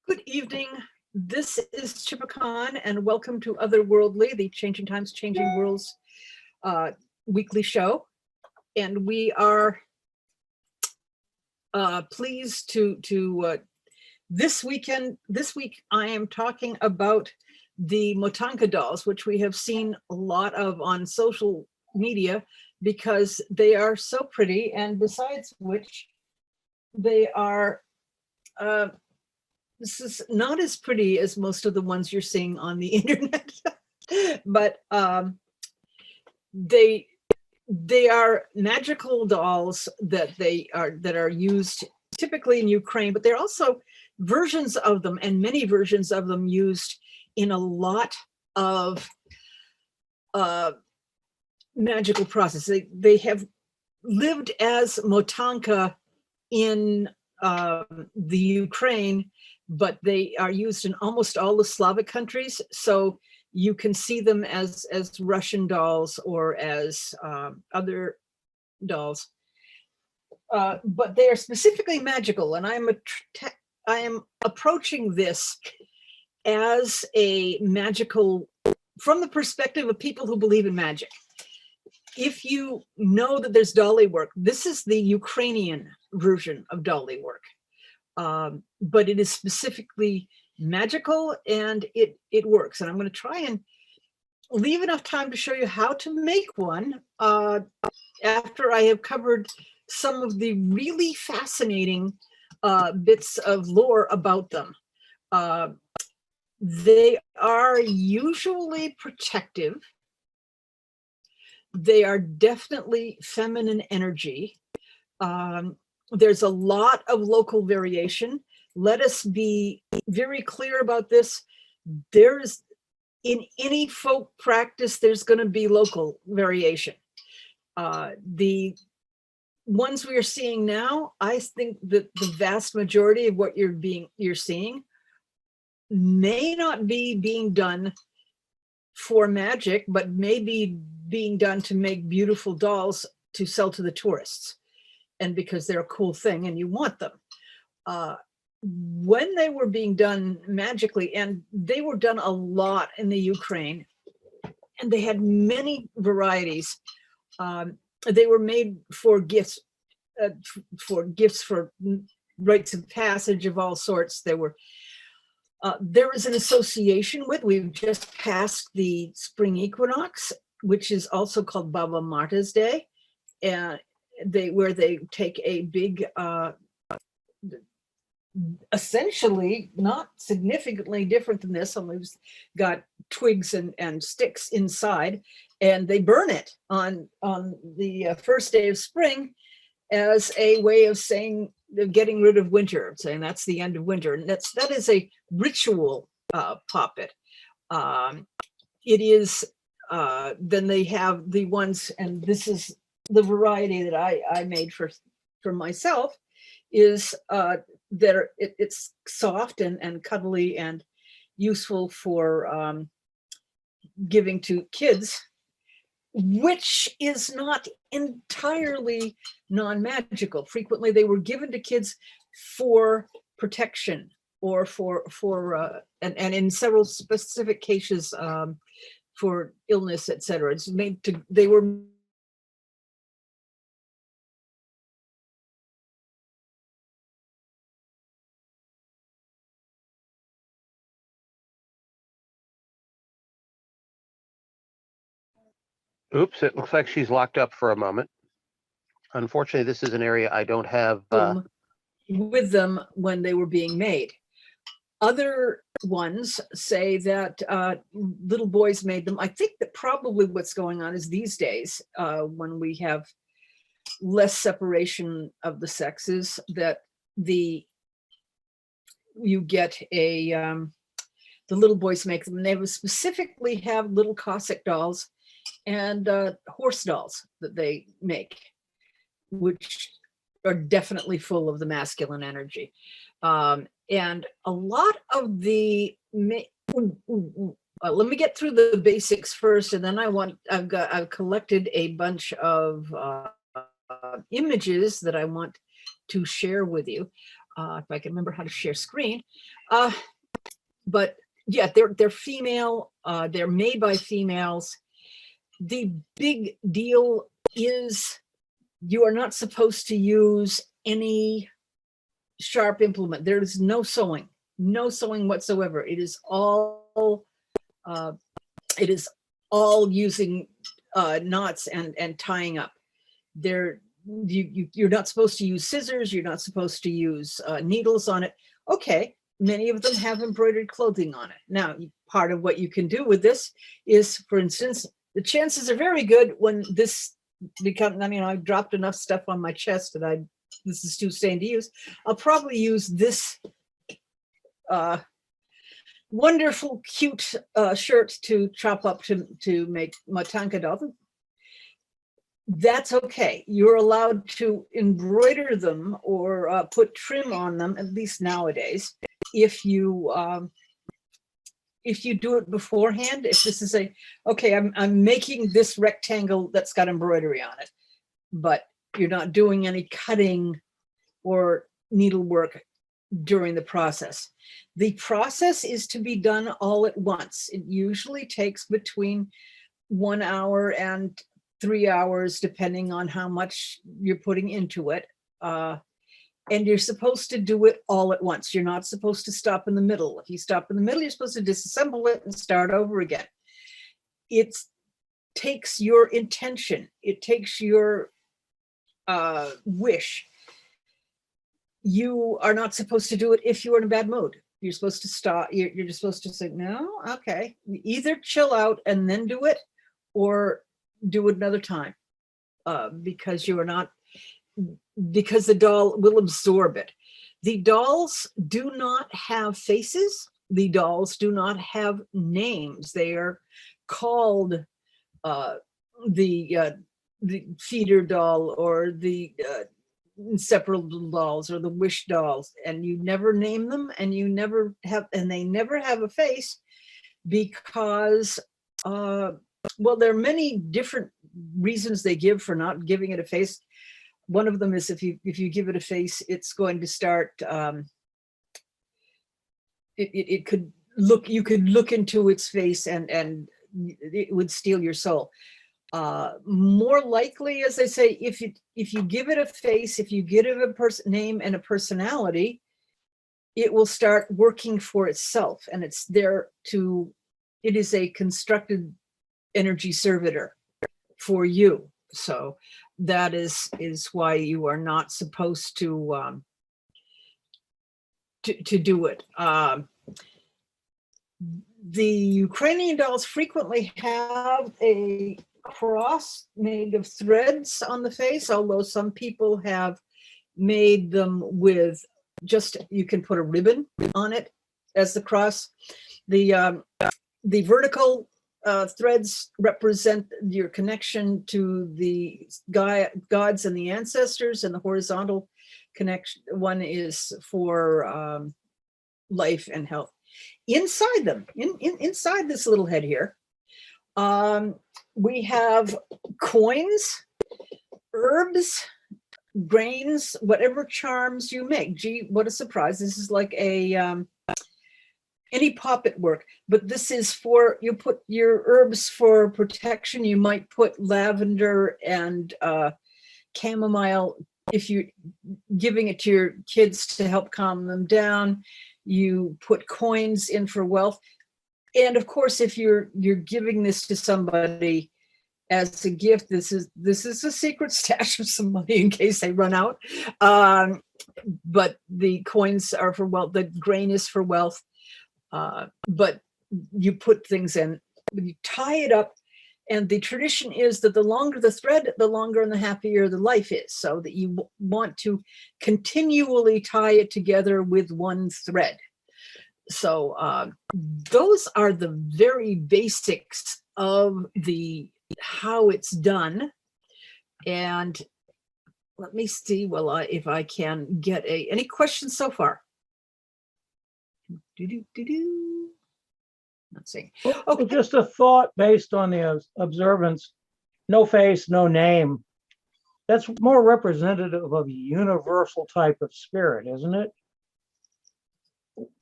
Good evening. This is Tchipakkan, and welcome to Otherworldly, the Changing Times, Changing Worlds weekly show. And we are pleased to this week I am talking about the Motanka dolls, which we have seen a lot of on social media because they are so pretty, and besides which they are this is not as pretty as most of the ones you're seeing on the internet, but they are magical dolls that are used typically in Ukraine, but there are also versions of them, and many versions of them, used in a lot of magical processes. They have lived as Motanka in the Ukraine, but they are used in almost all the Slavic countries. So you can see them as Russian dolls or as other dolls, but they are specifically magical. And I am approaching this as a magical, from the perspective of people who believe in magic. If you know that there's dolly work, this is the Ukrainian version of dolly work. But it is specifically magical, and it works. And I'm going to try and leave enough time to show you how to make one after I have covered some of the really fascinating bits of lore about them. They are usually protective. They are definitely feminine energy. There's a lot of local variation. Let us be very clear about this. There's, in any folk practice, there's going to be local variation. The ones we are seeing now, I think that the vast majority of what you're seeing may not be being done for magic, but may be being done to make beautiful dolls to sell to the tourists, and because they're a cool thing and you want them. When they were being done magically, and they were done a lot in the Ukraine, and they had many varieties. They were made for gifts, for rites of passage of all sorts. There is an association with, we've just passed the spring equinox, which is also called Baba Marta's Day, and where they take a big, essentially not significantly different than this, only it's got twigs and sticks inside, and they burn it on the first day of spring as a way of saying, getting rid of winter, saying that's the end of winter. And that is a ritual poppet. It is, then they have the ones, and this is the variety that I made for myself, is it's soft and cuddly and useful for giving to kids, which is not entirely non-magical. Frequently they were given to kids for protection, or and in several specific cases for illness, etc. It's made to, they were Oops, it looks like she's locked up for a moment. Unfortunately, this is an area I don't have with them when they were being made. Other ones say that little boys made them. I think that probably what's going on is these days, when we have less separation of the sexes, that you get a, the little boys make them. They would specifically have little Cossack dolls and horse dolls that they make, which are definitely full of the masculine energy. And a lot of the, let me get through the basics first, and then I've collected a bunch of images that I want to share with you. if I can remember how to share screen. But yeah, they're female. They're made by females. The big deal is you are not supposed to use any sharp implement. There is no sewing whatsoever. It is all using knots and tying up. You're not supposed to use scissors. You're not supposed to use needles on it. Okay, many of them have embroidered clothing on it. Now, part of what you can do with this is, for instance, the chances are very good when this becomes, I mean, I've dropped enough stuff on my chest that this is too stained to use. I'll probably use this wonderful, cute shirt to chop up to make Motanka doll. That's okay. You're allowed to embroider them or put trim on them, at least nowadays, if you do it beforehand. If this is okay, I'm making this rectangle that's got embroidery on it, but you're not doing any cutting or needlework during the process. The process is to be done all at once. It usually takes between 1 hour and 3 hours, depending on how much you're putting into it. And you're supposed to do it all at once. You're not supposed to stop in the middle. If you stop in the middle, you're supposed to disassemble it and start over again. It takes your intention. It takes your wish. You are not supposed to do it if you're in a bad mood. You're supposed to stop. You're just supposed to say, no, okay. Either chill out and then do it, or do it another time, because you are not, because the doll will absorb it. The dolls do not have faces. The dolls do not have names. They are called the feeder doll, or the inseparable dolls, or the wish dolls, and you never name them, and you never have, and they never have a face, because well, there are many different reasons they give for not giving it a face. One of them is if you give it a face, it's going to start, it could look, you could look into its face and it would steal your soul. More likely, as I say, if you give it a face, if you give it a name and a personality, it will start working for itself, and it's there to, it is a constructed energy servitor for you. So that is why you are not supposed to do it. The Ukrainian dolls frequently have a cross made of threads on the face, although some people have made them with just, you can put a ribbon on it as the cross. The vertical threads represent your connection to the gods and the ancestors, and the horizontal connection one is for life and health. Inside them, inside this little head here, we have coins, herbs, grains, whatever charms you make. Gee, what a surprise. This is like a any Poppet work, but this is for, you put your herbs for protection. You might put lavender and chamomile if you're giving it to your kids to help calm them down. You put coins in for wealth. And of course, if you're giving this to somebody as a gift, this is a secret stash of some money in case they run out. But the coins are for wealth, the grain is for wealth. But you put things in, you tie it up, and the tradition is that the longer the thread, the longer and the happier the life is, so that you want to continually tie it together with one thread. So those are the very basics of how it's done. And let me see, well, if I can get any questions so far. Let's see. Okay. Just a thought based on the observance, no face, no name. That's more representative of a universal type of spirit, isn't it?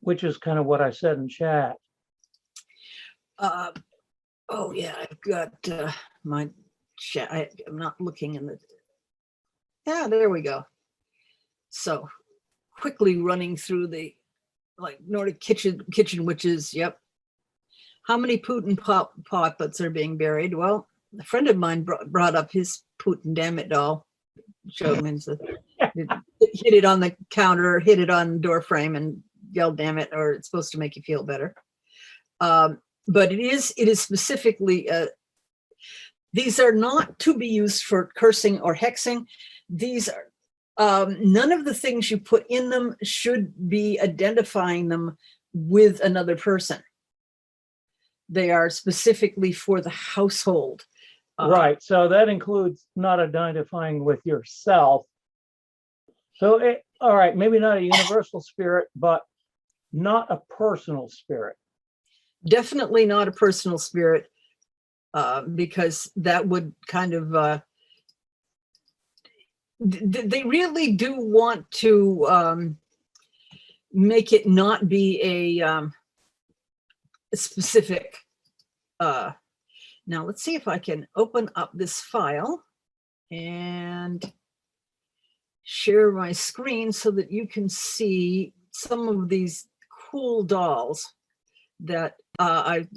which is kind of what I said in chat. Oh yeah, I've got my chat. I'm not looking in the. Yeah, there we go. So quickly running through the like Nordic kitchen witches. Yep. How many Putin poppets are being buried? Well, a friend of mine brought up his Putin damn it doll. Showed me hit it on the counter, hit it on the door frame, and yelled "damn it," or it's supposed to make you feel better. But it is specifically. These are not to be used for cursing or hexing. These are none of the things you put in them should be identifying them with another person. They are specifically for the household. Right. So that includes not identifying with yourself. So, all right, maybe not a universal spirit, but not a personal spirit. Definitely not a personal spirit, because that would kind of, they really do want to make it not be a specific. Now let's see if I can open up this file and share my screen so that you can see some of these cool dolls that and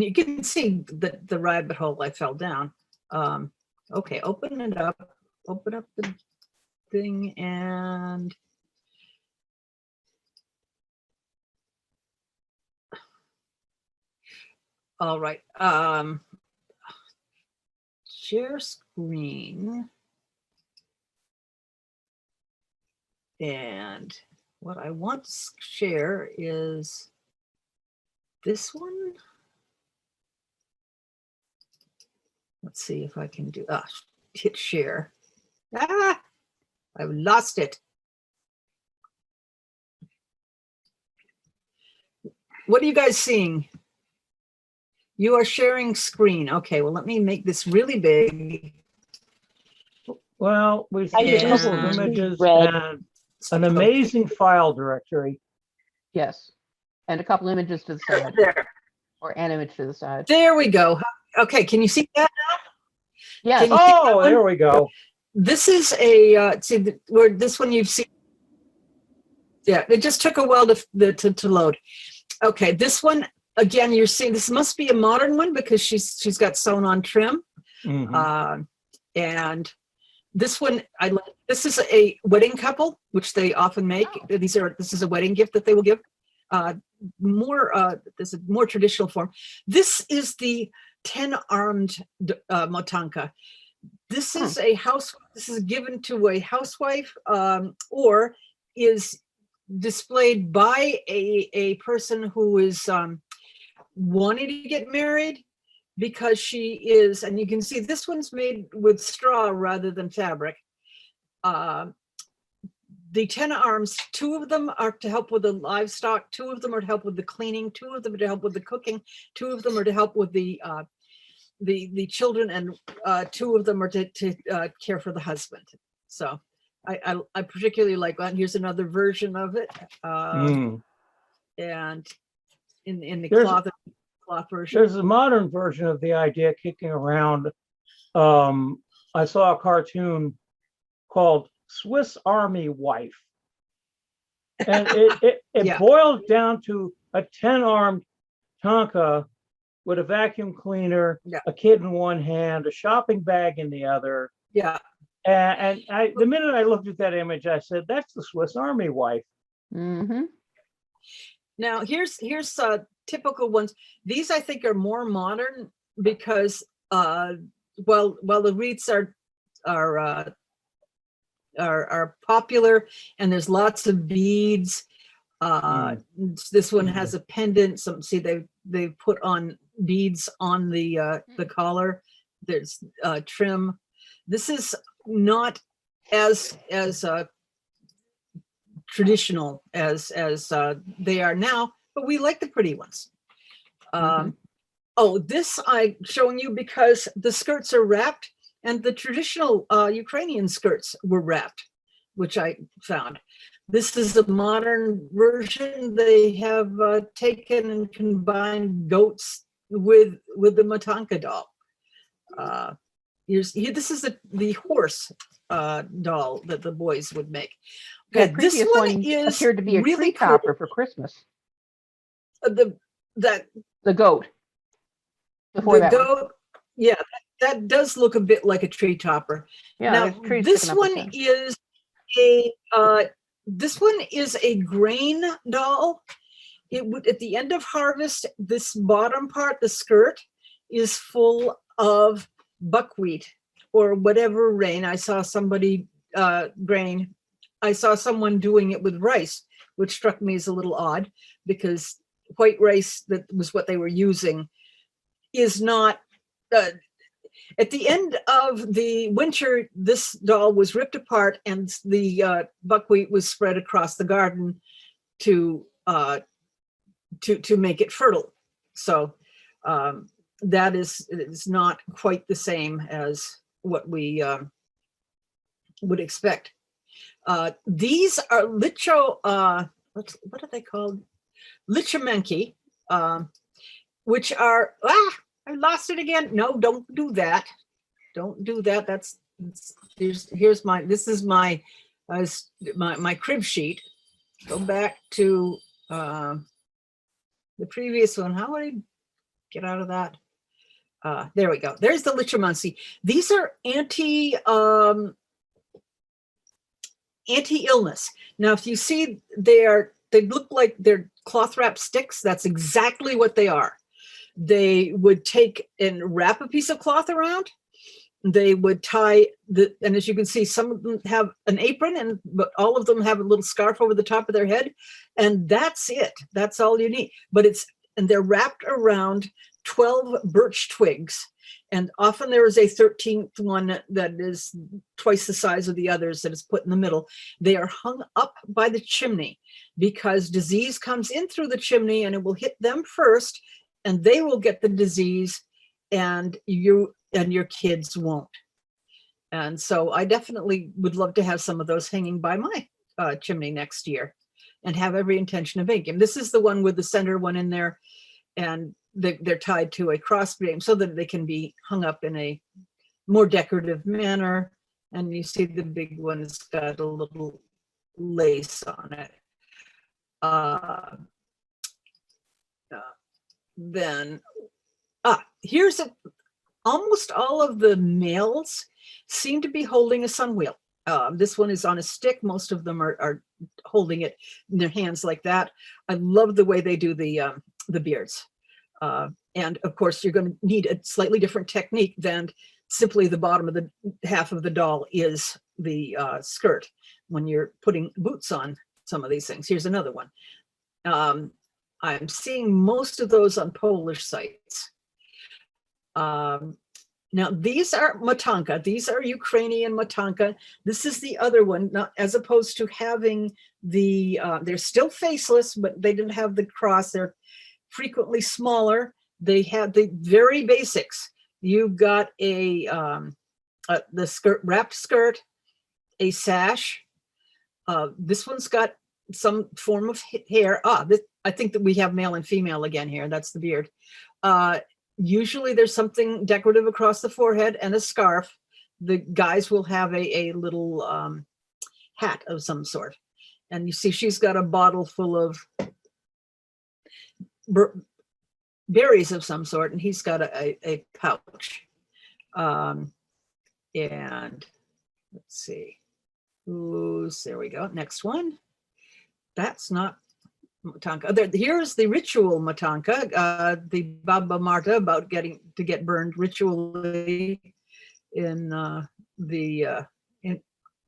you can see the rabbit hole I fell down. Okay, open it up, open up the thing, and all right. Share screen. And what I want to share is this one. Let's see if I can do, hit share. I've lost it. What are you guys seeing? You are sharing screen. Okay, well, let me make this really big. Well, we see a couple of images and an amazing file directory. Yes. And a couple images to the side. There. Or an image to the side. There we go. Okay, can you see that now? Yes. Oh, there we go. This is a, see, where this one you've seen. Yeah, it just took a while to load. Okay, this one, again, you're seeing, this must be a modern one because she's got sewn on trim. Mm-hmm. And this one, this is a wedding couple, which they often make. This is a wedding gift that they will give. This is a more traditional form. This is the 10-armed Motanka. This is a house. This is given to a housewife, or is displayed by a person who is wanting to get married, because she is, and you can see this one's made with straw rather than fabric. The 10 arms, 2 of them are to help with the livestock, 2 of them are to help with the cleaning, 2 of them are to help with the cooking, 2 of them are to help with the children, and 2 of them are to care for the husband. So I particularly like that. Here's another version of it, and in the cloth version. There's a modern version of the idea kicking around. I saw a cartoon called Swiss Army Wife, and it Yeah. boiled down to a 10-armed Tonka with a vacuum cleaner, Yeah. a kid in one hand, a shopping bag in the other. Yeah. And the minute I looked at that image, I said, "That's the Swiss Army wife." Mm-hmm. Now here's typical ones. These I think are more modern because while the rites are popular and there's lots of beads. This one has a pendant. See they put on beads on the collar. There's trim. This is not as traditional as they are now, but we like the pretty ones. Oh, this I'm showing you because the skirts are wrapped, and the traditional Ukrainian skirts were wrapped, which I found. This is the modern version. They have taken and combined goats with the Motanka doll. This is the horse doll that the boys would make. The Okay, this previous one one is appeared to be a really tree topper cool. for Christmas. The The goat. Before that one. goat, yeah, that does look a bit like a tree topper. Yeah, Now there's trees this sticking up one its is a grain doll. It would, at the end of harvest, this bottom part, the skirt, is full of buckwheat or whatever grain. I saw somebody grain. I saw someone doing it with rice, which struck me as a little odd because white rice, that was what they were using, is not. At the end of the winter, this doll was ripped apart and the buckwheat was spread across the garden to make it fertile. So that is not quite the same as what we would expect. These are what are they called? Lichamenki, which are, I lost it again. No, don't do that. Don't do that. Here's my, this is my crib sheet. Go back to the previous one. How would I get out of that? There we go. There's the Lichamansi. These are anti-illness. Now, if you see, they look like they're cloth wrap sticks. That's exactly what they are. They would take and wrap a piece of cloth around. They would tie and as you can see, some of them have an apron, but all of them have a little scarf over the top of their head, and that's it. That's all you need. But they're wrapped around 12 birch twigs, and often there is a 13th one that is twice the size of the others that is put in the middle. They are hung up by the chimney because disease comes in through the chimney and it will hit them first, and they will get the disease, and your kids won't. And so I definitely would love to have some of those hanging by my chimney next year and have every intention of making. This is the one with the center one in there, and they're tied to a crossbeam so that they can be hung up in a more decorative manner. And you see the big one's got a little lace on it. Then here's almost all of the males seem to be holding a sun wheel. This one is on a stick. Most of them are holding it in their hands like that. I love the way they do the beards. And of course, you're going to need a slightly different technique than simply the bottom of the half of the doll is the skirt when you're putting boots on some of these things. Here's another one. I'm seeing most of those on Polish sites. Now, these are Matanka. These are Ukrainian Matanka. This is the other one, not, as opposed to having the, they're still faceless, but they didn't have the cross. They're frequently smaller. They had the very basics. You've got the skirt, wrapped skirt, a sash. This one's got some form of hair. I think that we have male and female again here. That's the beard. Usually there's something decorative across the forehead and a scarf. The guys will have a little hat of some sort. And you see she's got a bottle full of berries of some sort, and he's got a pouch. And let's see. There we go. Next one. That's not Motanka. Here's the ritual Motanka, the Baba Marta about to get burned ritually in I'm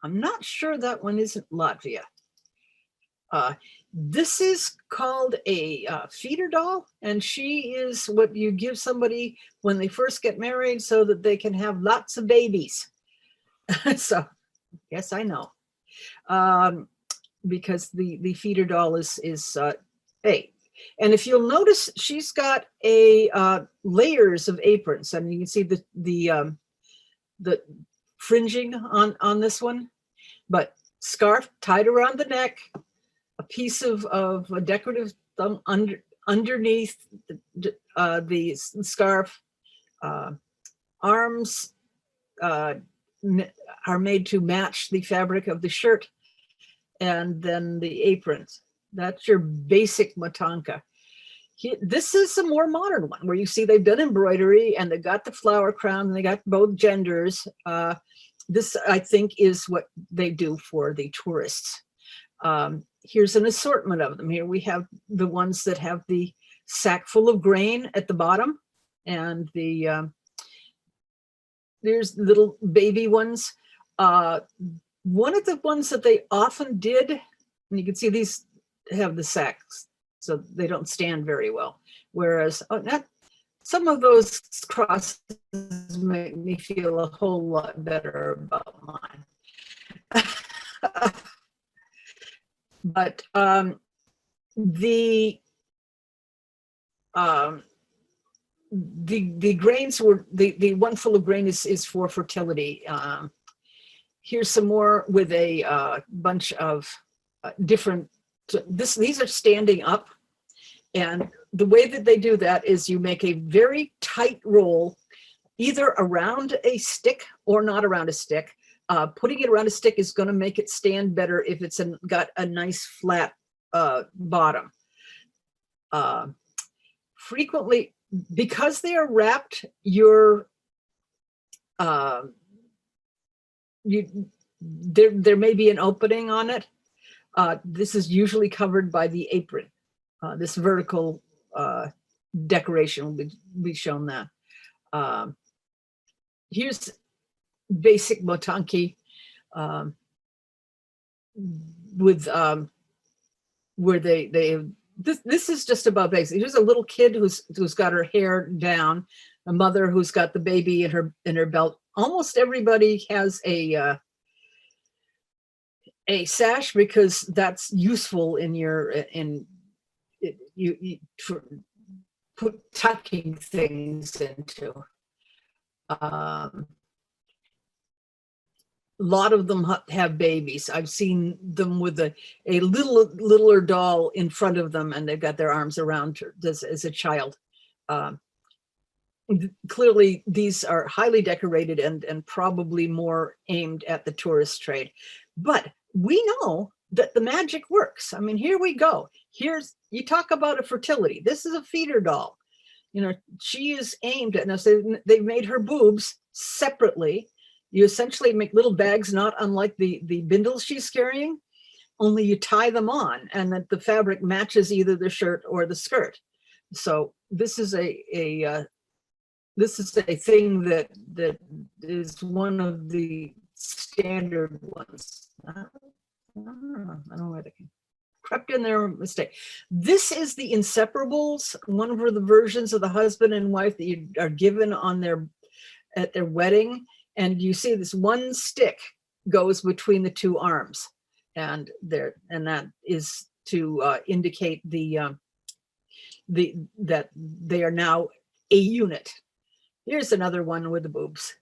not sure that one isn't Latvia. This is called a feeder doll, and she is what you give somebody when they first get married so that they can have lots of babies. So, yes, I know. Because the feeder doll is hey, and if you'll notice, she's got layers of aprons. I mean, you can see the fringing on this one, but scarf tied around the neck, a piece of a decorative thumb underneath the scarf. Arms are made to match the fabric of the shirt, and then the aprons. That's your basic Motanka. This is a more modern one where you see they've done embroidery and they got the flower crown and they got both genders. This, I think, is what they do for the tourists. Here's an assortment of them. Here we have the ones that have the sack full of grain at the bottom, and there's little baby ones. One of the ones that they often did, and you can see these have the sacks, so they don't stand very well. Whereas some of those crosses make me feel a whole lot better about mine. But the grains were, the one full of grain is for fertility. Here's some more with a bunch of different, these are standing up. And the way that they do that is you make a very tight roll, either around a stick or not around a stick. Putting it around a stick is going to make it stand better if it's got a nice flat bottom. Frequently, because they are wrapped, there may be an opening on it. This is usually covered by the apron. This vertical decoration will be shown that. Here's basic Motanki with where this is just about basic. Here's a little kid who's got her hair down, a mother who's got the baby in her belt. Almost everybody has a sash because that's useful in your you put tucking things into. A lot of them have babies. I've seen them with a littler doll in front of them, and they've got their arms around her as a child. Clearly, these are highly decorated and probably more aimed at the tourist trade. But we know that the magic works. I mean, here we go. You talk about a fertility. This is a feeder doll. You know, she is aimed at, and they've made her boobs separately. You essentially make little bags, not unlike the bindles she's carrying, only you tie them on, and that the fabric matches either the shirt or the skirt. So this is a thing that is one of the standard ones. I don't know where they crept in there, mistake. This is the inseparables, one of the versions of the husband and wife that you are given at their wedding. And you see this one stick goes between the two arms, and that is to indicate that they are now a unit. Here's another one with the boobs.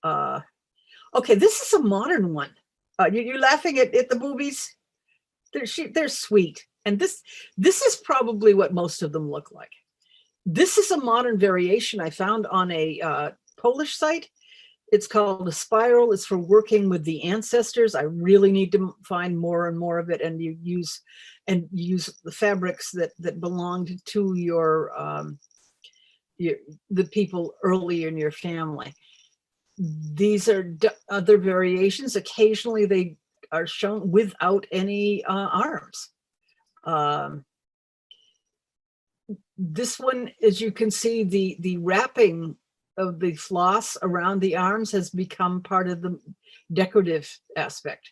Okay, this is a modern one. You're laughing at the boobies? They're sweet, and this is probably what most of them look like. This is a modern variation I found on a Polish site. It's called a spiral. It's for working with the ancestors. I really need to find more and more of it, and use the fabrics that belonged to the people early in your family. These are other variations. Occasionally they are shown without any arms. This one, as you can see, the wrapping of the floss around the arms has become part of the decorative aspect.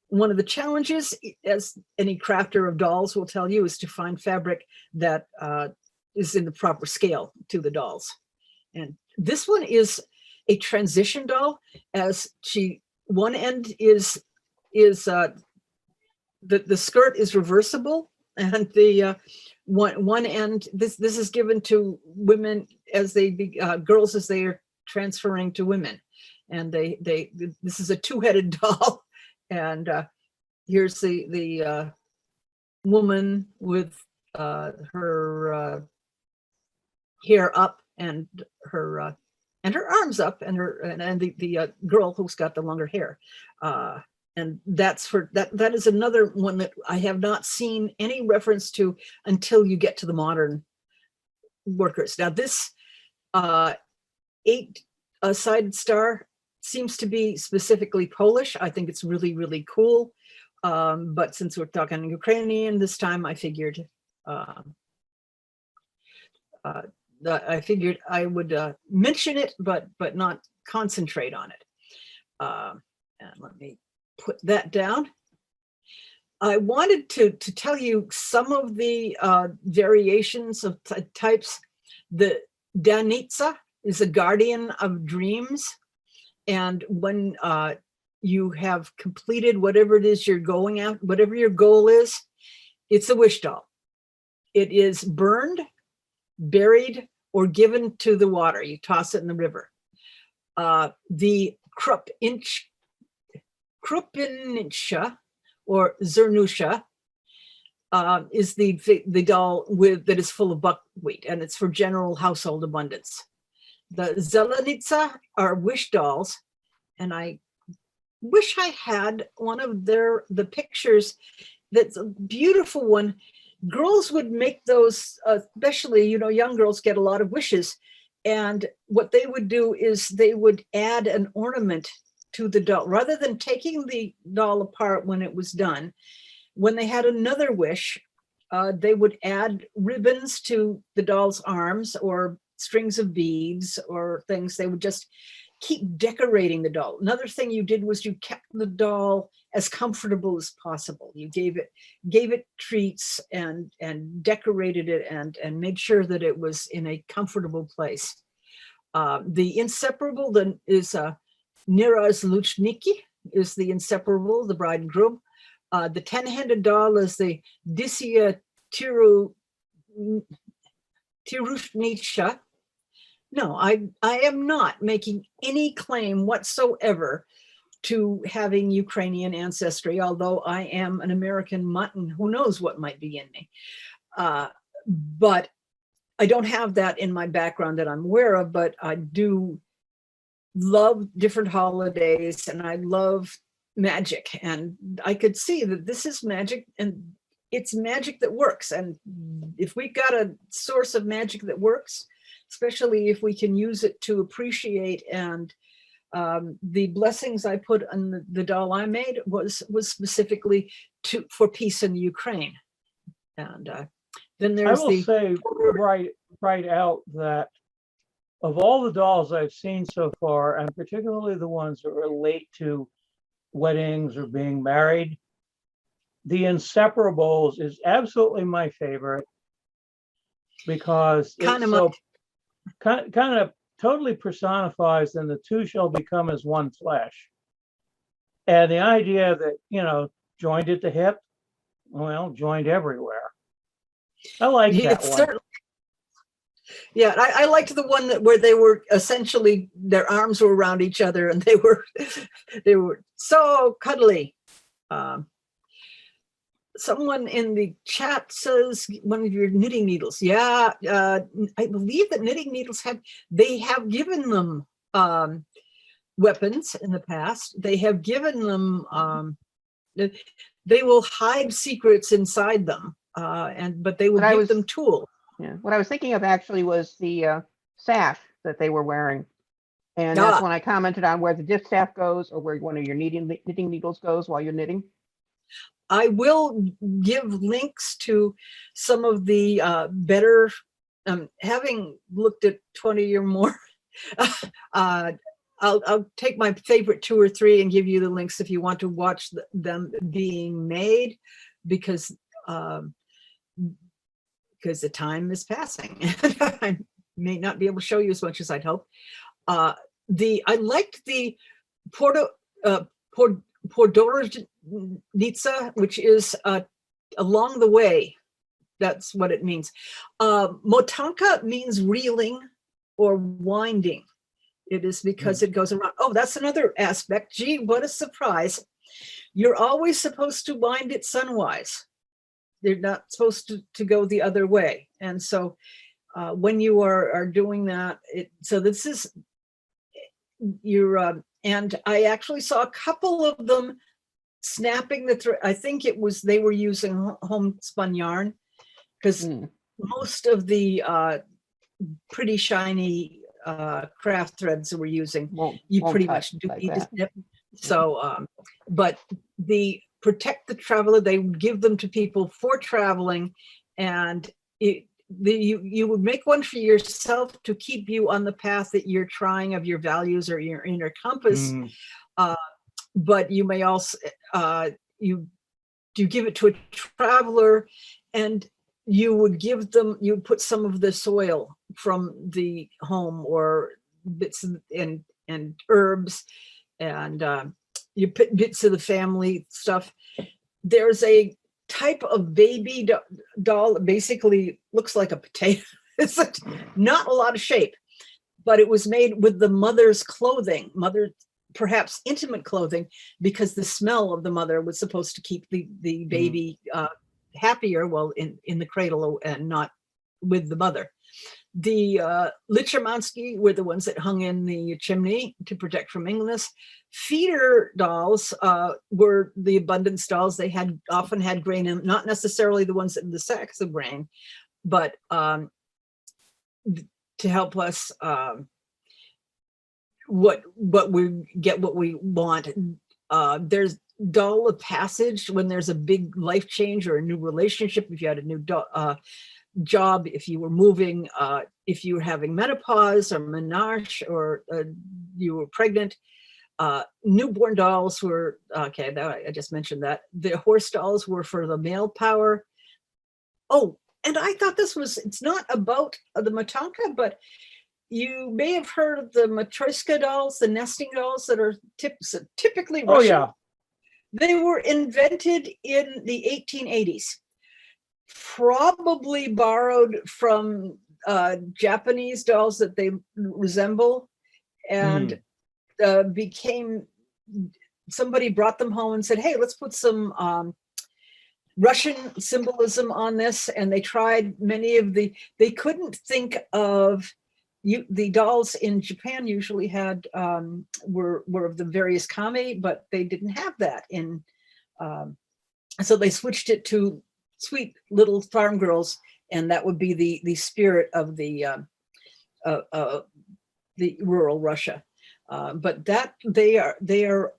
One of the challenges, as any crafter of dolls will tell you, is to find fabric that is in the proper scale to the dolls. And this one is a transition doll, as one end is the skirt is reversible, and the one end, this is given to women as girls as they are transferring to women, and this is a two-headed doll, and here's the woman with her hair up and her arms up, and the girl who's got the longer hair. And that's for that is another one that I have not seen any reference to until you get to the modern workers. Now this 8-sided star seems to be specifically Polish. I think it's really, really cool. But since we're talking Ukrainian this time, I figured I would mention it, but not concentrate on it. And let me put that down. I wanted to tell you some of the variations of types. The Danitsa is a guardian of dreams. And when you have completed whatever it is you're going at, whatever your goal is, it's a wish doll. It is burned, buried, or given to the water. You toss it in the river. The Krupinsha or Zernusha is the doll that is full of buckwheat, and it's for general household abundance. The Zelenitsa are wish dolls, and I wish I had one of the pictures. That's a beautiful one. Girls would make those, especially, young girls get a lot of wishes. And what they would do is they would add an ornament to the doll. Rather than taking the doll apart when it was done, when they had another wish, they would add ribbons to the doll's arms or strings of beads or things. They would just keep decorating the doll. Another thing you did was you kept the doll as comfortable as possible. You gave it treats and decorated it and made sure that it was in a comfortable place. The inseparable is Niraz Luchniki is the inseparable, the bride and groom. The 10-handed doll is the Disia Tirushnisha. No, I am not making any claim whatsoever to having Ukrainian ancestry, although I am an American mutt, and who knows what might be in me. But I don't have that in my background that I'm aware of, but I do love different holidays and I love magic. And I could see that this is magic, and it's magic that works. And if we've got a source of magic that works, especially if we can use it to appreciate, and the blessings I put on the doll I made was specifically for peace in Ukraine. And then there's I will say right out that of all the dolls I've seen so far, and particularly the ones that relate to weddings or being married, the Inseparables is absolutely my favorite, because kind of totally personifies, and the two shall become as one flesh. And the idea that, joined at the hip, well, joined everywhere. I like that one. Yeah, I liked the one where they were essentially, their arms were around each other and they were so cuddly. Someone in the chat says one of your knitting needles. Yeah, I believe that knitting needles have given them weapons in the past. They have given them, they will hide secrets inside them, but they will give them tools. Yeah, what I was thinking of actually was the sash that they were wearing. And that's when I commented on where the distaff goes, or where one of your knitting needles goes while you're knitting. I will give links to some of the better, having looked at 20 or more, I'll take my favorite 2 or 3 and give you the links if you want to watch them being made, because the time is passing. I may not be able to show you as much as I'd hope. I liked the Podornitsa, which is along the way. That's what it means. Motanka means reeling or winding. It is because it goes around. Oh, that's another aspect. Gee, what a surprise. you're always supposed to wind it sunwise. They're not supposed to go the other way. And so when you are doing that, so this is your, and I actually saw a couple of them snapping the thread. I think it was, they were using homespun yarn, because most of the pretty shiny craft threads that we're using, you won't pretty cut much do like need to that. snip. So, but the protect the traveler, they would give them to people for traveling, and you would make one for yourself to keep you on the path that you're trying of your values or your inner compass. But you may also you give it to a traveler, and you would give them, you would put some of the soil from the home or bits and herbs, and you put bits of the family stuff. There's a type of baby doll that basically looks like a potato. It's like not a lot of shape, but it was made with the mother's clothing, perhaps intimate clothing, because the smell of the mother was supposed to keep the baby happier, well, in the cradle and not with the mother. The Lichermansky were the ones that hung in the chimney to protect from illness. Feeder dolls were the abundance dolls. They often had grain in them, not necessarily the ones in the sacks of grain, but to help us what we get, what we want. There's doll of passage when there's a big life change or a new relationship. If you had a new job, if you were moving, if you were having menopause or menarche, or you were pregnant. Newborn dolls were, okay, I just mentioned that. The horse dolls were for the male power. Oh, and I thought it's not about the Motanka, but you may have heard of the Matryoshka dolls, the nesting dolls that are typically Russian. Oh, yeah. They were invented in the 1880s, probably borrowed from Japanese dolls that they resemble, and somebody brought them home and said, hey, let's put some Russian symbolism on this. And they tried they couldn't think of, the dolls in Japan usually had, were of the various kami, but they didn't have that in, so they switched it to sweet little farm girls, and that would be the spirit of the rural Russia. But that they are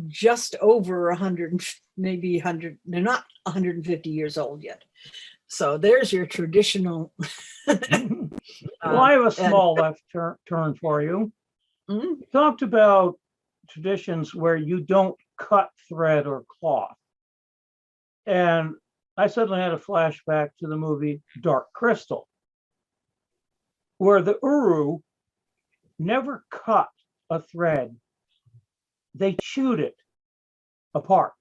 just over 100, maybe 100. They're not 150 years old yet. So there's your traditional. Well, I have a small left turn for you. You talked about traditions where you don't cut thread or cloth. And I suddenly had a flashback to the movie Dark Crystal, where the Uru never cut a thread. They chewed it apart.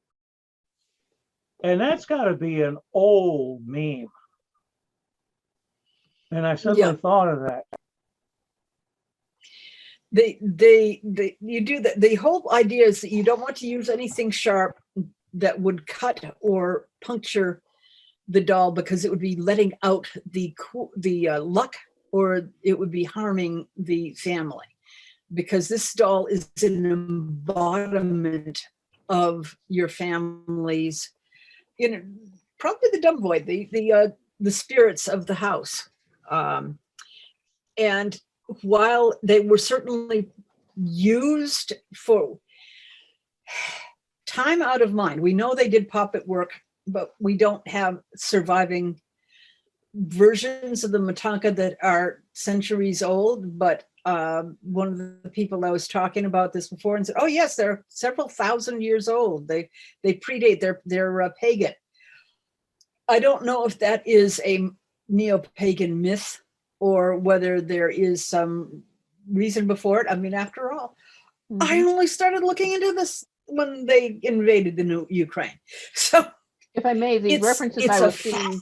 And that's got to be an old meme. And I suddenly thought of that. You do that. The whole idea is that you don't want to use anything sharp that would cut or puncture the doll, because it would be letting out the luck, or it would be harming the family, because this doll is an embodiment of your family's, probably the dumb void, the spirits of the house. And while they were certainly used for time out of mind, we know they did Poppet work, but we don't have surviving versions of the Motanka that are centuries old. But one of the people I was talking about this before and said, oh yes, they're several thousand years old. They predate, they're pagan. I don't know if that is a neo-pagan myth or whether there is some reason before it. I mean, after all, I only started looking into this when they invaded the new Ukraine. So if I may, the references I was seeing,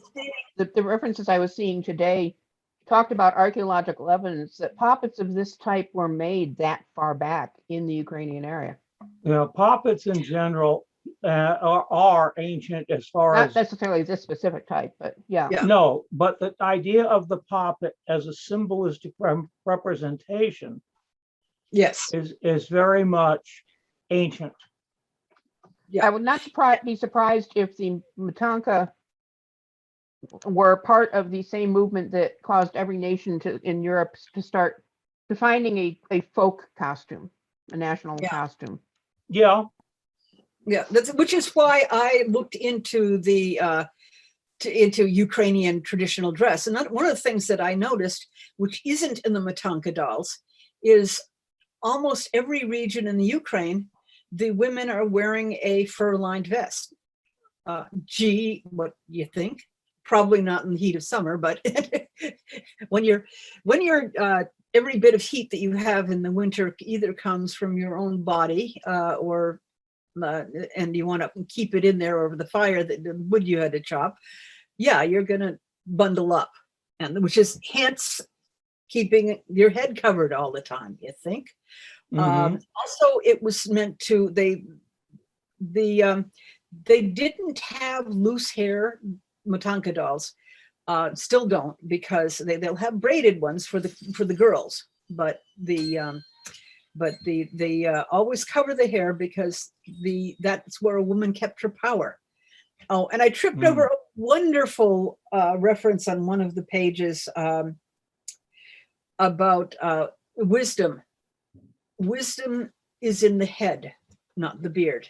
the references I was seeing today talked about archaeological evidence that poppets of this type were made that far back in the Ukrainian area. Poppets in general, are ancient as far Not as, necessarily this specific type, but yeah. Yeah. no, but the idea of the poppet as a symbolistic representation Yes. is very much ancient. Yeah. I would not be surprised if the Matanka were part of the same movement that caused every nation in Europe to start defining a folk costume, a national Yeah. costume. Yeah, Yeah, which is why I looked into into Ukrainian traditional dress. And one of the things that I noticed, which isn't in the Motanka dolls, is almost every region in the Ukraine, the women are wearing a fur-lined vest. Gee, what do you think? Probably not in the heat of summer, but when you're every bit of heat that you have in the winter either comes from your own body or and you want to keep it in there over the fire, the wood you had to chop, yeah, you're going to bundle up, and which is hence keeping your head covered all the time, you think. Also, it was meant to, they didn't have loose hair Motanka dolls, still don't, because they'll have braided ones for the girls, but they always cover the hair because that's where a woman kept her power. Oh, and I tripped over a wonderful reference on one of the pages about wisdom. Wisdom is in the head, not the beard.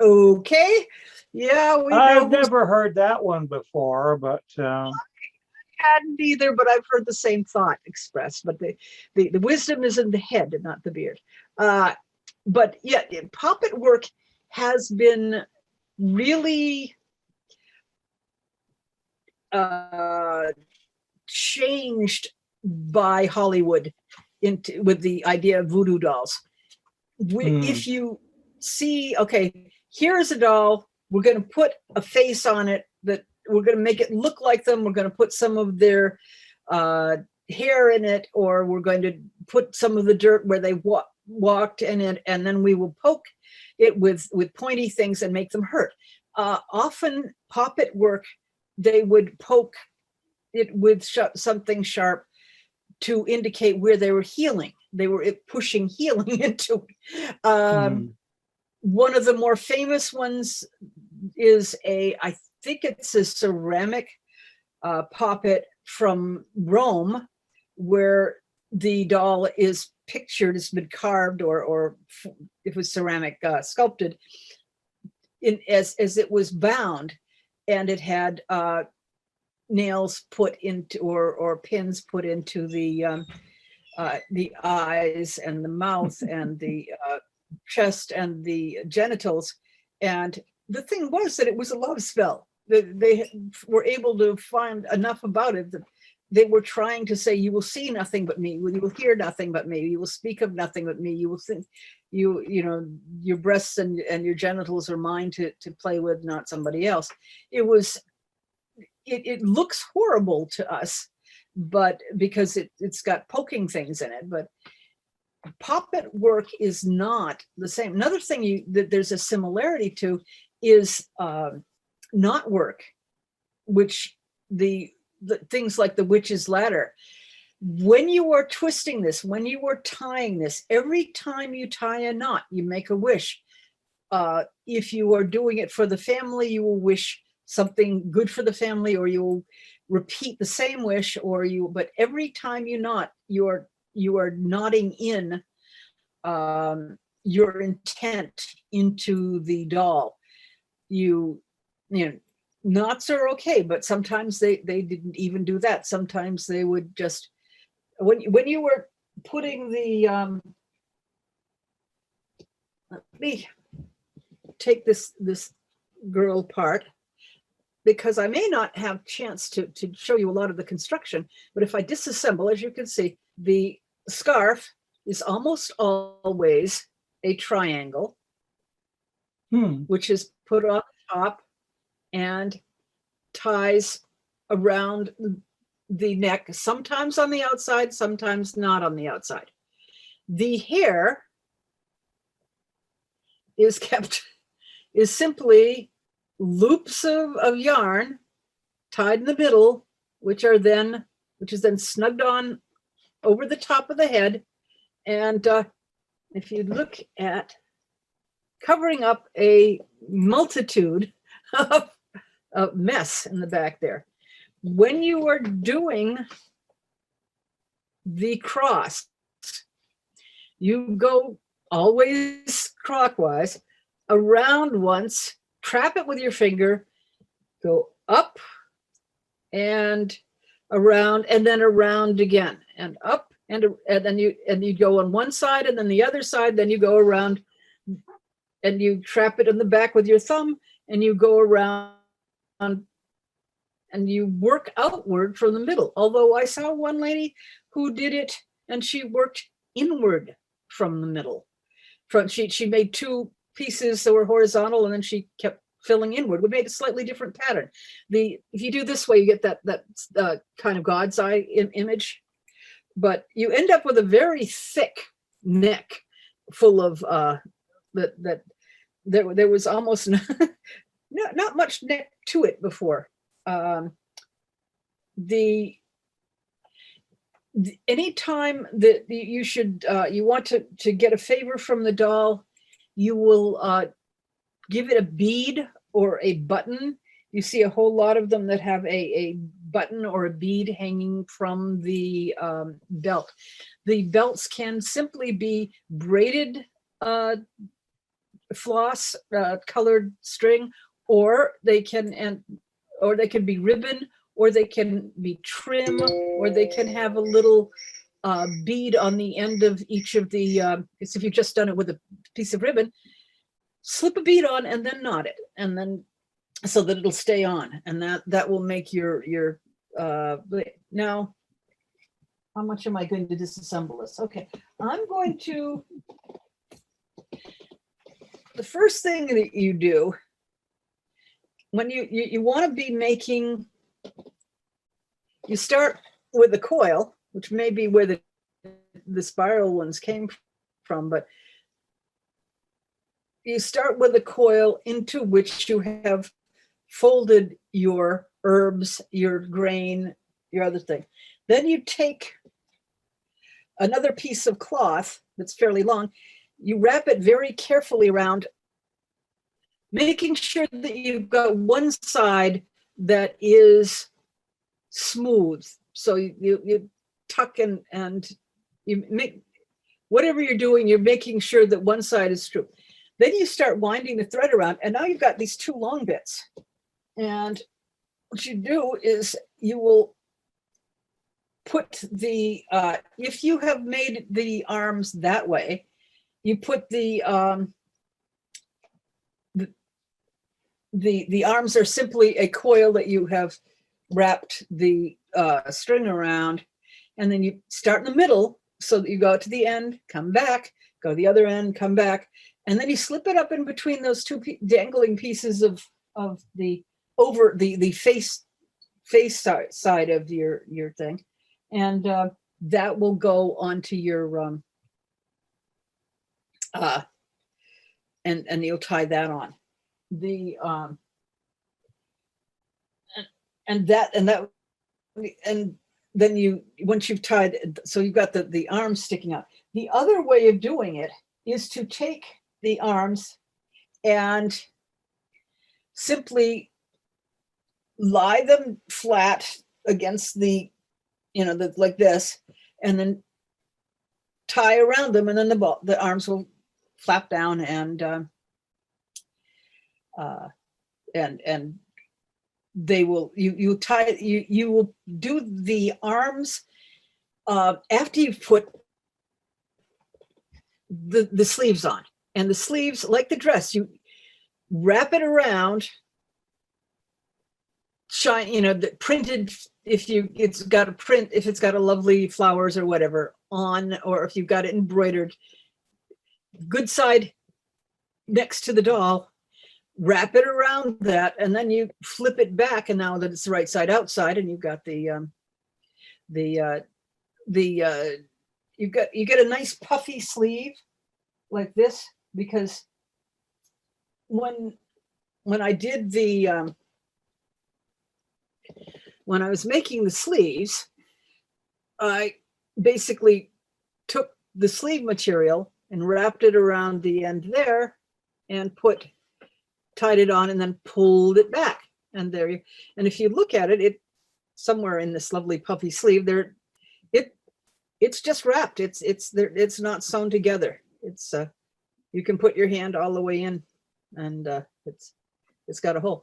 Okay. Yeah, we know I've never heard that one before, but hadn't either, but I've heard the same thought expressed. But the wisdom is in the head and not the beard. But yeah, puppet work has been really changed by Hollywood with the idea of voodoo dolls. If you see, okay, here's a doll, we're going to put a face on it that we're going to make it look like them. We're going to put some of their hair in it, or we're going to put some of the dirt where they walked in it, and then we will poke it with pointy things and make them hurt. Often puppet work, they would poke it with something sharp to indicate where they were healing. They were pushing healing into it. One of the more famous ones is I think it's a ceramic puppet from Rome, where the doll is pictured, it's been carved, or it was ceramic sculpted as it was bound, and it had nails put into or pins put into the eyes and the mouth and the chest and the genitals. And the thing was that it was a love spell. They were able to find enough about it that they were trying to say, you will see nothing but me, you will hear nothing but me, you will speak of nothing but me, you will think, you know, your breasts and your genitals are mine to play with, not somebody else. It looks horrible to us, but because it's got poking things in it, but puppet work is not the same. Another thing that there's a similarity to is knot work, which the things like the witch's ladder. When you are twisting this, when you are tying this, every time you tie a knot, you make a wish. If you are doing it for the family, you will wish something good for the family, or you will repeat the same wish, but every time you knot, you are knotting in your intent into the doll. You know, knots are okay, but sometimes they didn't even do that. Sometimes they would just, when you were putting the let me take this girl part, because I may not have a chance to show you a lot of the construction, but if I disassemble, as you can see, the scarf is almost always a triangle, which is put on top and ties around the neck, sometimes on the outside, sometimes not on the outside. The hair is simply loops of yarn tied in the middle, which is then snugged on over the top of the head. And if you look at covering up a multitude of mess in the back there. When you are doing the cross, you go always clockwise, around once, trap it with your finger, go up and around, and then around again, and up, and then you go on one side, and then the other side, then you go around, and you trap it in the back with your thumb, and you go around, and you work outward from the middle. Although I saw one lady who did it, and she worked inward from the middle. She made two pieces that were horizontal, and then she kept filling inward. We made a slightly different pattern. If you do this way, you get that kind of God's eye image, but you end up with a very thick neck full of there was almost not much neck to it before. Anytime that you want to get a favor from the doll, you will give it a bead or a button. You see a whole lot of them that have a button or a bead hanging from the belt. The belts can simply be braided floss, colored string, or they can be ribbon, or they can be trim, or they can have a little bead on the end of each of the, if you've just done it with a piece of ribbon, slip a bead on and then knot it, and then so that it'll stay on, and that will make your now, how much am I going to disassemble this? Okay, I'm going to, the first thing that you do when you want to be making, you start with a coil, which may be where the spiral ones came from, but you start with a coil into which you have folded your herbs, your grain, your other thing. Then you take another piece of cloth that's fairly long, you wrap it very carefully around, making sure that you've got one side that is smooth. So you tuck and you make, whatever you're doing, you're making sure that one side is true. Then you start winding the thread around, and now you've got these two long bits. And what you do is you will put the, if you have made the arms that way, you put the arms are simply a coil that you have wrapped the string around, and then you start in the middle so that you go to the end, come back, go to the other end, come back, and then you slip it up in between those two dangling pieces of the over the face side of your thing, and that will go onto your and you'll tie that on. The and then you, once you've tied, so you've got the arms sticking out. The other way of doing it is to take the arms and simply lie them flat against the, like this, and then tie around them, and then the arms will flap down, and they will, you will do the arms after you've put the sleeves on. And the sleeves, like the dress, you wrap it around, shine, the printed, if it's got a print, if it's got a lovely flowers or whatever on, or if you've got it embroidered, good side next to the doll, wrap it around that, and then you flip it back, and now that it's the right side outside, and you've got the you get a nice puffy sleeve like this, because when I did the when I was making the sleeves, I basically took the sleeve material and wrapped it around the end there and tied it on and then pulled it back. And there you, and if you look at it, somewhere in this lovely puffy sleeve there, it's just wrapped. It's there. It's not sewn together. It's you can put your hand all the way in, and it's got a hole.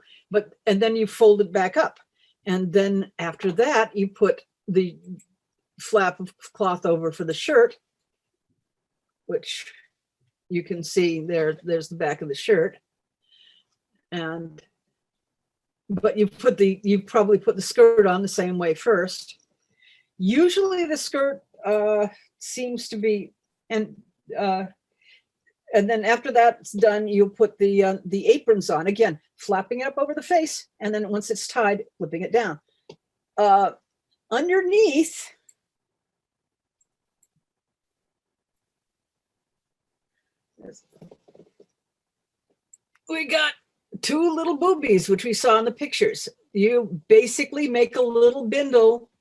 And then you fold it back up, and then after that you put the flap of cloth over for the shirt, which you can see there. There's the back of the shirt, but you probably put the skirt on the same way first. Usually the skirt seems to be, and then after that's done, you'll put the aprons on, again, flapping it up over the face, and then once it's tied, flipping it down. Underneath, we got two little boobies, which we saw in the pictures. You basically make a little bindle,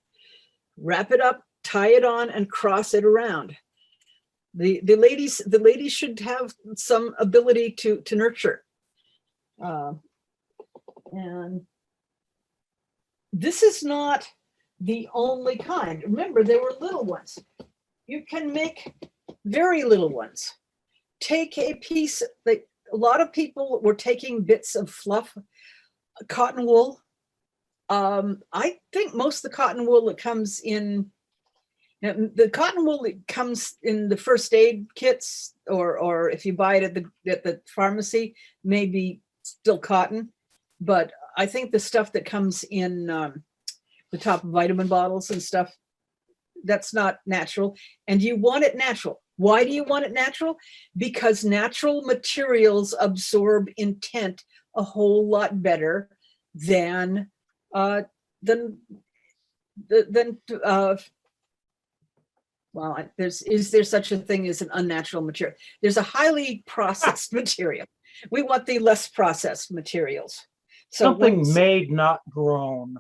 wrap it up, tie it on, and cross it around. The ladies should have some ability to nurture. And this is not the only kind. Remember, there were little ones. You can make very little ones. Take a piece, a lot of people were taking bits of fluff, cotton wool. I think most of the cotton wool that comes in, the cotton wool that comes in the first aid kits, or if you buy it at the pharmacy, may be still cotton. But I think the stuff that comes in the top of vitamin bottles and stuff, that's not natural. And you want it natural. Why do you want it natural? Because natural materials absorb intent a whole lot better than well, is there such a thing as an unnatural material? There's a highly processed material. We want the less processed materials. So Something made, not grown.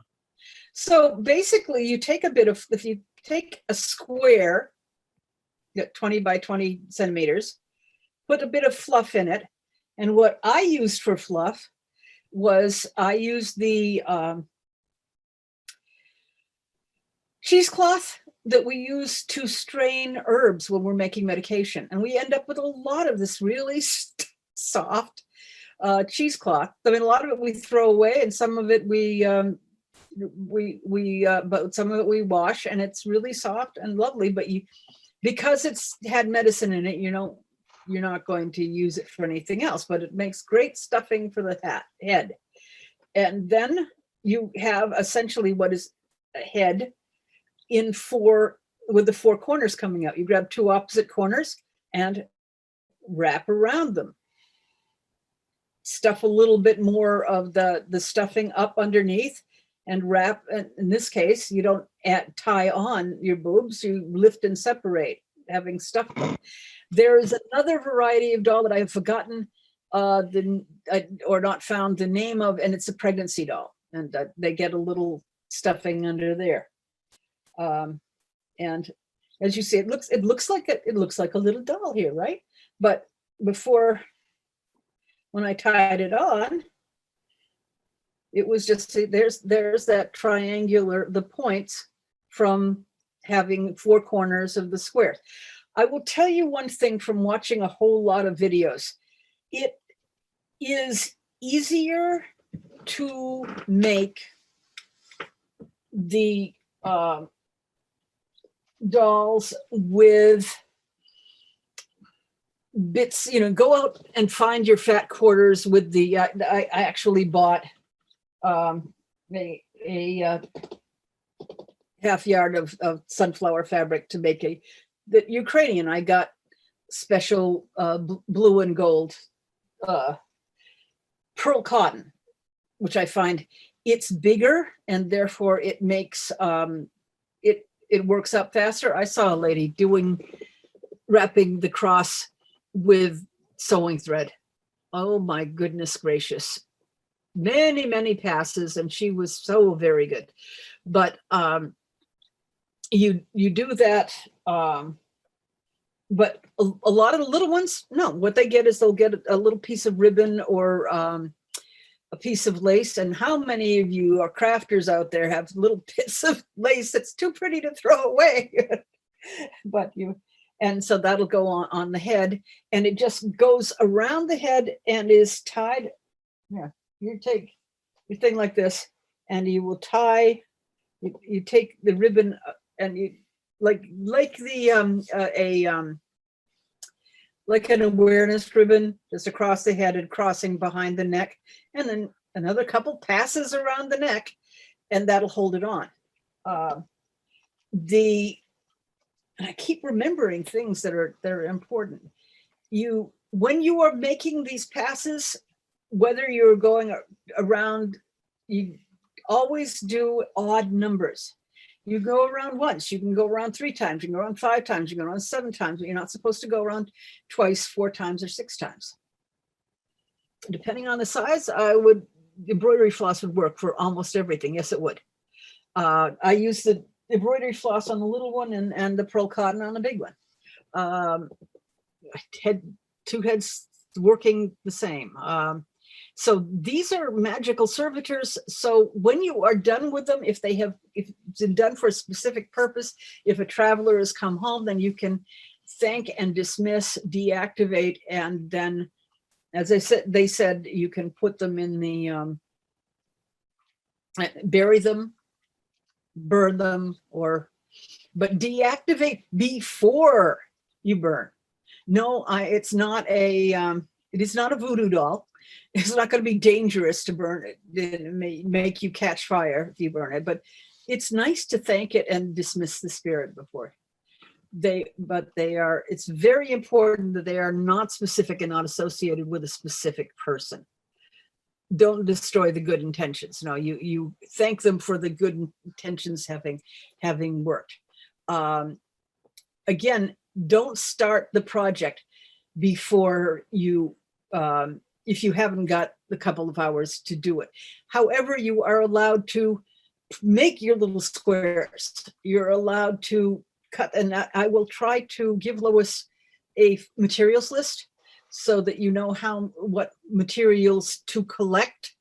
So basically you take a bit of, if you take a square, 20 by 20 centimeters, put a bit of fluff in it. And what I used for fluff was I used the cheesecloth that we use to strain herbs when we're making medication. And we end up with a lot of this really soft cheesecloth. I mean, a lot of it we throw away, and some of it but some of it we wash, and it's really soft and lovely. But because it's had medicine in it, you're not going to use it for anything else. But it makes great stuffing for the head. And then you have essentially what is a head with the four corners coming out. You grab two opposite corners and wrap around them. Stuff a little bit more of the stuffing up underneath and wrap. In this case, you don't tie on your boobs, you lift and separate, having stuffed them. There is another variety of doll that I have forgotten or not found the name of, and it's a pregnancy doll, and they get a little stuffing under there. And as you see, it looks like a little doll here, right? But when I tied it on, it was just, there's that triangular, the points from having four corners of the squares. I will tell you one thing from watching a whole lot of videos. It is easier to make the dolls with bits, go out and find your fat quarters with the, I actually bought a half yard of sunflower fabric to make the Ukrainian. I got special blue and gold pearl cotton, which I find it's bigger, and therefore it makes it works up faster. I saw a lady wrapping the cross with sewing thread. Oh my goodness gracious. Many, many passes, and she was so very good. But you do that. But a lot of the little ones, no, what they get is they'll get a little piece of ribbon or a piece of lace. And how many of you are crafters out there have little bits of lace that's too pretty to throw away? But and so that'll go on the head, and it just goes around the head and is tied. Yeah, you take your thing like this, and you will tie. You take the ribbon and you like like an awareness ribbon just across the head and crossing behind the neck, and then another couple passes around the neck, and that'll hold it on. And I keep remembering things that are important. When you are making these passes, whether you're going around, you always do odd numbers. You go around once, you can go around 3 times, you can go around 5 times, you can go around 7 times, but you're not supposed to go around twice, 4 times, or 6 times. Depending on the size, embroidery floss would work for almost everything. Yes, it would. I use the embroidery floss on the little one and the pearl cotton on the big one. I had 2 heads working the same. So these are magical servitors. So when you are done with them, if it's been done for a specific purpose, if a traveler has come home, then you can thank and dismiss, deactivate, and then, as they said, you can put them in the, bury them, burn them, but deactivate before you burn. No, it is not a voodoo doll. It's not going to be dangerous to burn it. It may make you catch fire if you burn it, but it's nice to thank it and dismiss the spirit before. It's very important that they are not specific and not associated with a specific person. Don't destroy the good intentions. No, you thank them for the good intentions having worked. Again, don't start the project before you, if you haven't got a couple of hours to do it. However, you are allowed to make your little squares. You're allowed to cut, and I will try to give Lois a materials list so that you know what materials to collect.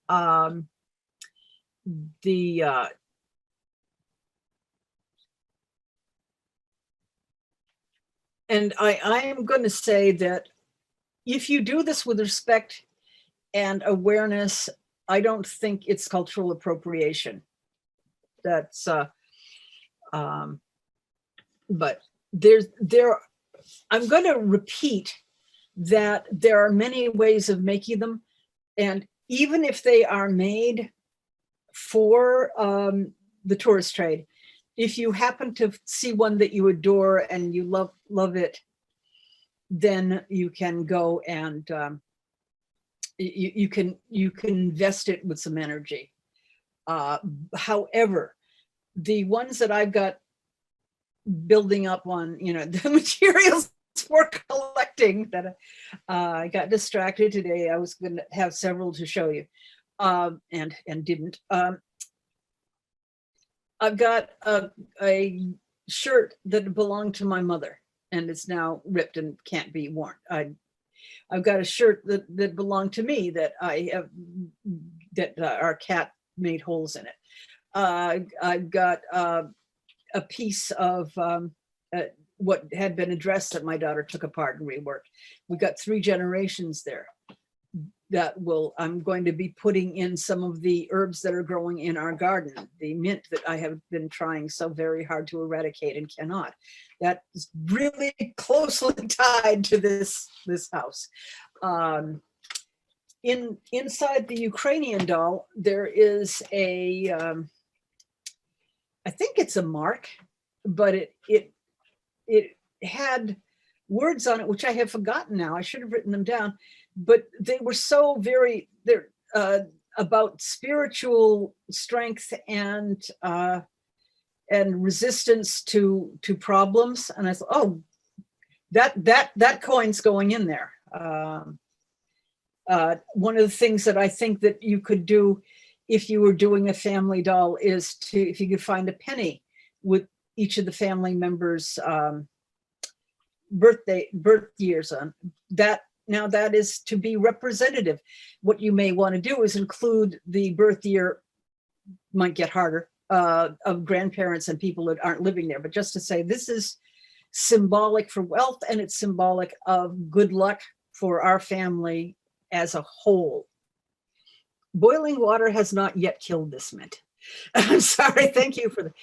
And I am going to say that if you do this with respect and awareness, I don't think it's cultural appropriation. That's, but I'm going to repeat that there are many ways of making them. And even if they are made for the tourist trade, if you happen to see one that you adore and you love it, then you can go and you can invest it with some energy. However, the ones that I've got building up on, the materials for collecting, that I got distracted today. I was going to have several to show you, and didn't. I've got a shirt that belonged to my mother, and it's now ripped and can't be worn. I've got a shirt that belonged to me that I have, that our cat made holes in it. I've got a piece of what had been a dress that my daughter took apart and reworked. We've got 3 generations there. I'm going to be putting in some of the herbs that are growing in our garden, the mint that I have been trying so very hard to eradicate and cannot. That is really closely tied to this house. Inside the Ukrainian doll, there is I think it's a mark, but it had words on it, which I have forgotten now. I should have written them down, but they were so they're about spiritual strength and and resistance to problems. And I thought, oh, that coin's going in there. One of the things that I think that you could do if you were doing a family doll is if you could find a penny with each of the family members' birth years on that. Now that is to be representative. What you may want to do is include the birth year, might get harder, of grandparents and people that aren't living there, but just to say this is symbolic for wealth and it's symbolic of good luck for our family as a whole. Boiling water has not yet killed this mint. I'm sorry, thank you for the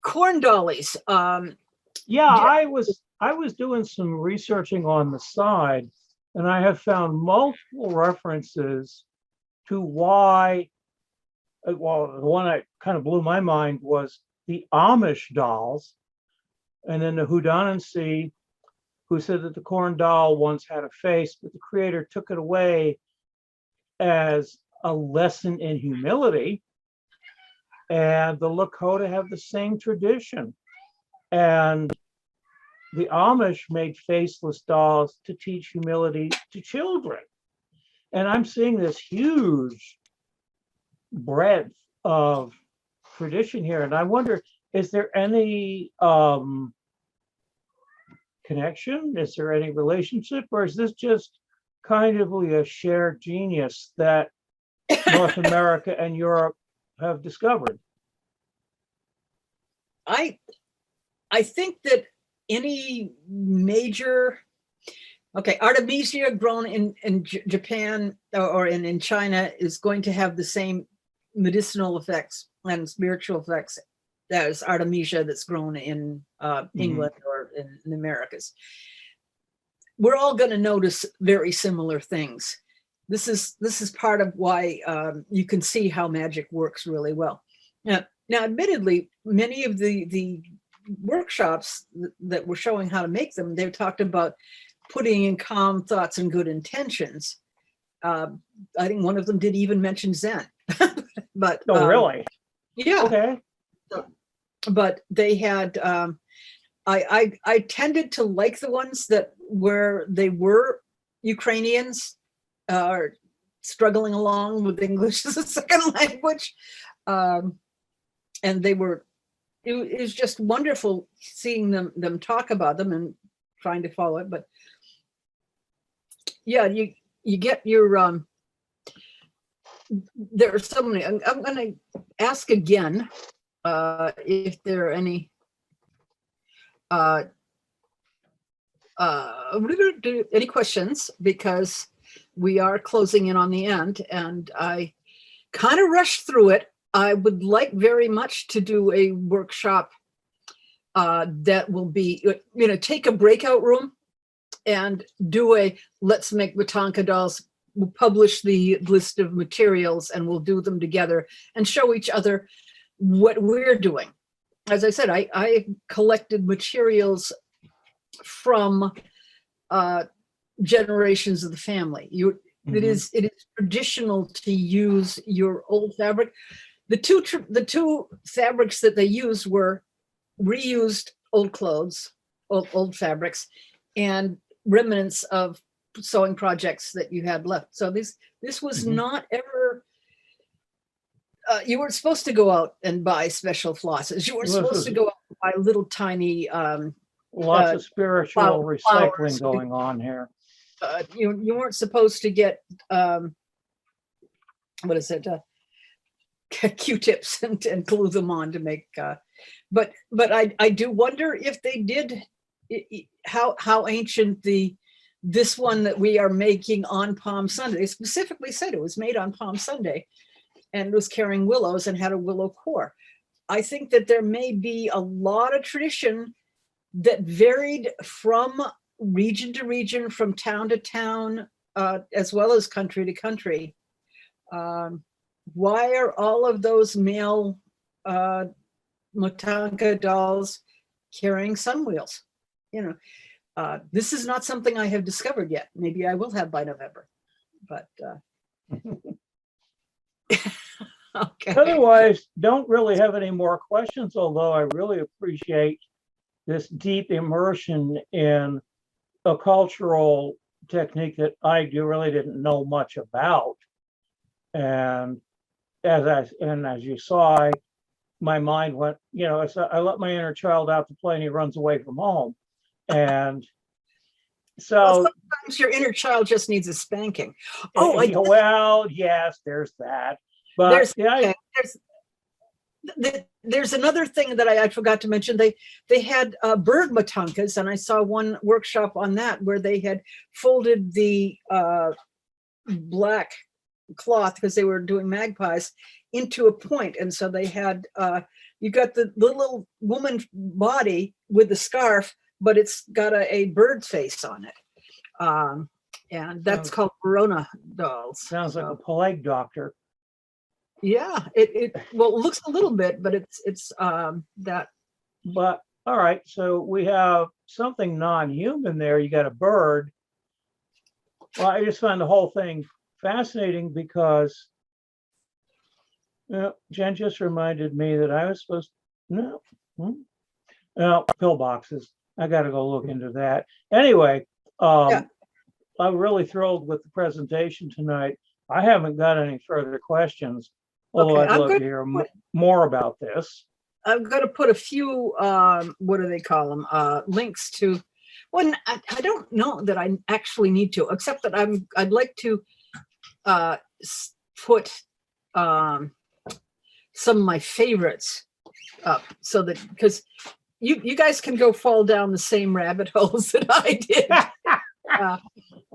corn dollies. Yeah, I was doing some researching on the side, and I have found multiple references to why, well, the one that kind of blew my mind was the Amish dolls, and then the Whodunit, who said that the corn doll once had a face, but the creator took it away as a lesson in humility. And the Lakota have the same tradition. And the Amish made faceless dolls to teach humility to children. And I'm seeing this huge breadth of tradition here. And I wonder, is there any connection? Is there any relationship? Or is this just kind of a shared genius that North America and Europe have discovered? I think that any major, Artemisia grown in Japan or in China is going to have the same medicinal effects and spiritual effects as Artemisia that's grown in England or in the Americas. We're all going to notice very similar things. This is part of why you can see how magic works really well. Now, admittedly, many of the workshops that were showing how to make them, they talked about putting in calm thoughts and good intentions. I think one of them did even mention Zen. But oh, really? Yeah. Okay. But they had, I tended to like the ones that where they were Ukrainians are struggling along with English as a second language. And they were, it was just wonderful seeing them talk about them and trying to follow it. But yeah, you get your, there are so many. I'm going to ask again if there are any questions, because we are closing in on the end and I kind of rushed through it. I would like very much to do a workshop that will be, take a breakout room and do a let's make Motanka dolls. We'll publish the list of materials and we'll do them together and show each other what we're doing. As I said, I collected materials from generations of the family. It is traditional to use your old fabric. The two fabrics that they used were reused old clothes, old fabrics, and remnants of sewing projects that you had left. So this was not ever. You weren't supposed to go out and buy special flosses. You weren't supposed to go out and buy little tiny. Lots of spiritual recycling flowers. going on here. You weren't supposed to get what is it? Q-tips and glue them on to make. But I do wonder if they did. How ancient this one that we are making on Palm Sunday. They specifically said it was made on Palm Sunday, and was carrying willows and had a willow core. I think that there may be a lot of tradition that varied from region to region, from town to town, as well as country to country. Why are all of those male Motanka dolls carrying sun wheels? This is not something I have discovered yet. Maybe I will have by November, but Okay. Otherwise, don't really have any more questions, although I really appreciate this deep immersion in a cultural technique that I really didn't know much about. And as you saw, my mind went, I let my inner child out to play and he runs away from home. And Well, so, sometimes your inner child just needs a spanking. well, yes, there's that. But there's another thing that I forgot to mention. They had bird matankas, and I saw one workshop on that where they had folded the black cloth, because they were doing magpies, into a point, and so they had you got the little woman body with the scarf, but it's got a bird face on it, and that's called Verona dolls. Sounds like a plague doctor. Yeah, it looks a little bit, but it's that. But all right, so we have something non-human there. You got a bird. Well, I just find the whole thing fascinating because Jen just reminded me that I was supposed to, no, pillboxes. I got to go look into that. Anyway, I'm really thrilled with the presentation tonight. I haven't got any further questions, although I'd love to hear more about this. I'm going to put a few, what do they call them? Links to, well, I don't know that I actually need to, except that I'd like to put some of my favorites up, so that, because you guys can go fall down the same rabbit holes that I did.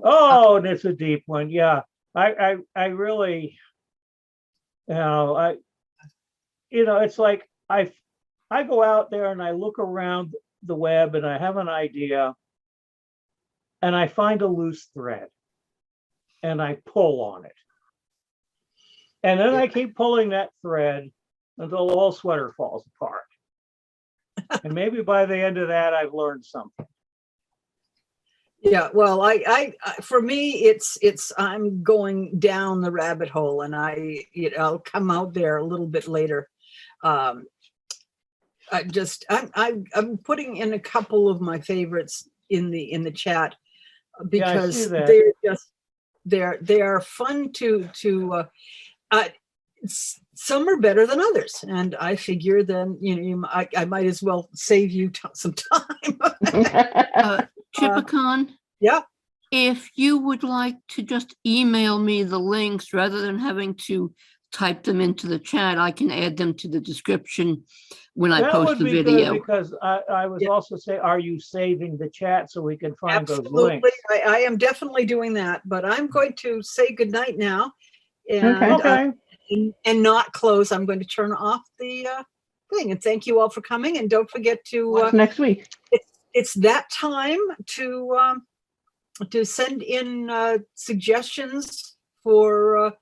That's a deep one. Yeah, I really, it's like I go out there and I look around the web and I have an idea and I find a loose thread and I pull on it. And then I keep pulling that thread until the whole sweater falls apart. And maybe by the end of that, I've learned something. Yeah, well, I for me, it's I'm going down the rabbit hole, and I'll come out there a little bit later. I'm putting in a couple of my favorites in the chat, because they are fun to some are better than others, and I figure then I might as well save you some time. Tchipakkan, yeah. If you would like to just email me the links rather than having to type them into the chat, I can add them to the description when I post the video. Because I was also saying, are you saving the chat so we can find those Absolutely. links? I am definitely doing that, but I'm going to say goodnight now, and Okay. And not close. I'm going to turn off the thing, and thank you all for coming, and don't forget to What's next week? It's that time to send in suggestions for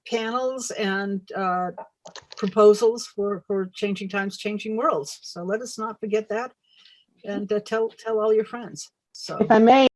panels and proposals for changing times, changing worlds. So let us not forget that, and tell all your friends. So If I may,